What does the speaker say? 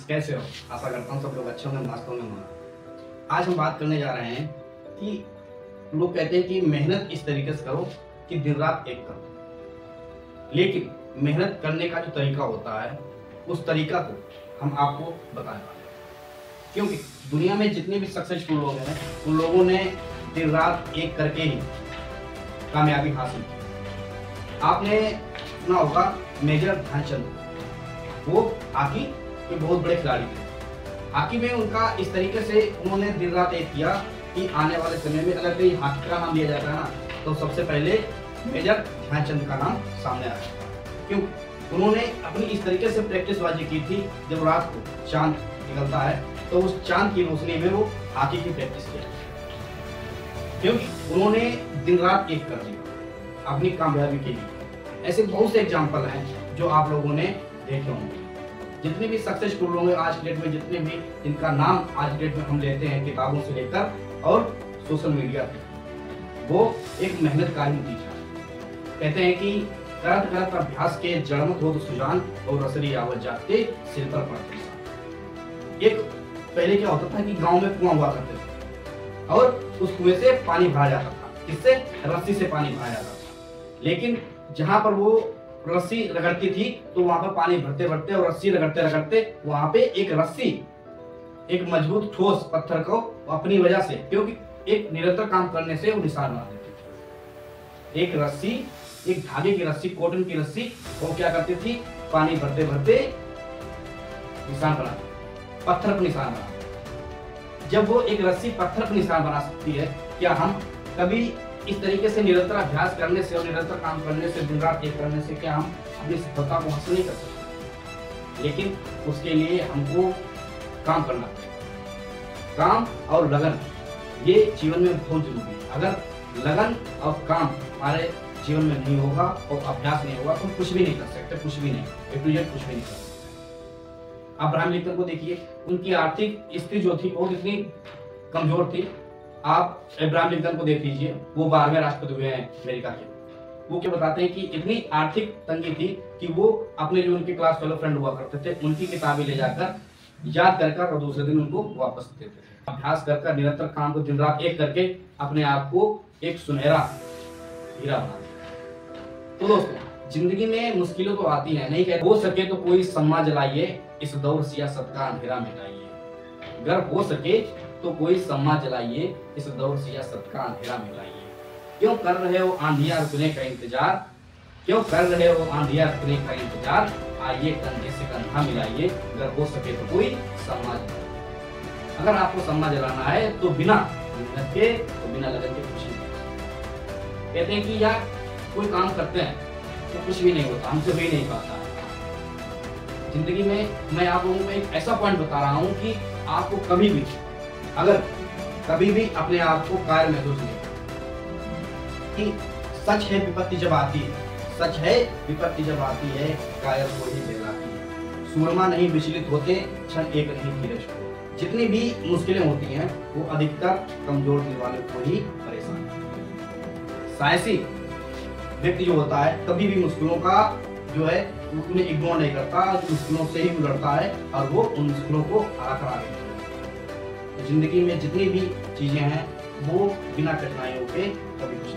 कैसे हो? आशा करता हूँ सब लोग अच्छे होंगे, मस्त होंगे। आज हम बात करने जा रहे हैं कि लोग कहते हैं कि मेहनत इस तरीके से करो कि दिन रात एक करो, लेकिन मेहनत करने का जो तरीका होता है उस तरीका को हम आपको बताने वाले हैं। क्योंकि दुनिया में जितने भी सक्सेसफुल लोग हैं उन लोगों ने दिन रात एक करके ही कामयाबी हासिल की। आपने सुना होगा मेजर ध्यानचंद, वो हॉकी के बहुत बड़े खिलाड़ी थे। हॉकी में उनका इस तरीके से उन्होंने दिन रात एक किया कि आने वाले समय में अगर कहीं हॉकी का नाम लिया जाता है ना तो सबसे पहले मेजर ध्यानचंद का नाम सामने आया। क्यों? उन्होंने अपनी इस तरीके से प्रैक्टिसबाजी की थी, जब रात को चांद निकलता है तो उस चांद की रोशनी में वो हॉकी की प्रैक्टिस किया, क्योंकि उन्होंने दिन रात एक कर दिया अपनी कामयाबी के लिए। ऐसे बहुत से एग्जाम्पल हैं जो आप लोगों ने देखे होंगे। जितने भी सक्सेसफुल लोग हैं आज की डेट में, जितने भी जिनका नाम आज की डेट में हम लेते हैं किताबों से लेकर और सोशल मीडिया पे, वो एक मेहनत का ही नतीजा है। कहते हैं कि करत करत अभ्यास के जड़मत हो तो सुजान और रसरी आवत जाते सिर पर पड़ते। एक पहले क्या होता था कि गांव में कुआं हुआ करते थे और उस कुएं से पानी भरा जाता था। किससे? रस्सी से पानी भरा जाता था। लेकिन जहां पर वो रस्सी रगड़ती थी तो वहां पर पानी भरते भरते और रस्सी रगड़ते रगड़ते वहां पे एक रस्सी, एक मजबूत ठोस पत्थर को अपनी वजह से, क्योंकि एक निरंतर काम करने से वो निशान बना देती थी। एक रस्सी, एक धागे की रस्सी, कॉटन की रस्सी, वो क्या करती थी? पानी भरते भरते निशान बना, पत्थर पर निशान बना। जब वो एक रस्सी पत्थर पर निशान बना सकती है, क्या हम कभी इस तरीके से निरंतर अभ्यास करने से और निरंतर काम करने से, दिन रात एक करने से क्या हम अपनी सफलता को हासिल नहीं कर सकते? लेकिन उसके लिए हमको काम करना पड़ेगा। काम और लगन, ये जीवन में बहुत जरूरी है। अगर लगन और काम हमारे जीवन में नहीं होगा और अभ्यास नहीं होगा तो हम कुछ भी नहीं कर सकते, कुछ भी नहीं, कुछ भी नहीं कर सकते। अब्राहम लिंकन को देखिए, उनकी आर्थिक स्थिति जो थी बहुत इतनी कमजोर थी। आप अब्राहम लिंकन को देख लीजिए, वो 12वें राष्ट्रपति हुए हैं अमेरिका के। वो क्या बताते हैं कि इतनी आर्थिक तंगी थी कि वो अपने जो उनके क्लास फेलो फ्रेंड हुआ करते थे उनकी किताबें ले जाकर याद कर और दूसरे दिन उनको वापस देते थे। अभ्यास कर निरंतर काम को दिन रात एक करके अपने आप को एक सुनहरा हीरा बना दिया। तो दोस्तों, जिंदगी में मुश्किलें तो आती हैं, नहीं कहते हो सके तो कोई सम्मा जलाइए, इस दौर सियासत का अंधेरा मिटाइए। अगर हो सके तो कोई सम्मा जलाइए, इस दौर सियासत का अंधेरा मिटाइए। क्यों कर रहे हो आंधियां रुकने का इंतजार? क्यों कर रहे हो आंधियां रुकने का इंतजार? आइए कंधे से कंधा मिलाइए, अगर हो सके तो कोई सम्मा जलाइए। अगर आपको सम्मा जलाना है तो बिना मेहनत के, तो बिना लगन के कुछ नहीं। कहते हैं कि यार कोई काम करते हैं तो कुछ भी नहीं होता, हमसे भी नहीं पाता है। जिंदगी में मैं आप लोगों को एक ऐसा पॉइंट बता रहा हूँ कि आपको कभी भी, अगर कभी भी अपने आप को कायर महसूस नहीं कि सच है विपत्ति जब आती है, सच है विपत्ति जब आती है, कायर को ही दिलाती है। सूरमा नहीं विचलित होते, क्षण एक नहीं धीरज को। जितनी भी मुश्किलें होती हैं वो अधिकतर कमजोर दिल वाले को ही परेशान करती हैं। साहसी व्यक्ति जो होता है कभी भी मुश्किलों का जो है उन्हें इग्नोर नहीं करता, मुश्किलों से ही गुजरता है और वो उन मुश्किलों को हरा कर आगे। जिंदगी में जितनी भी चीजें हैं वो बिना कठिनाइयों के कभी कुछ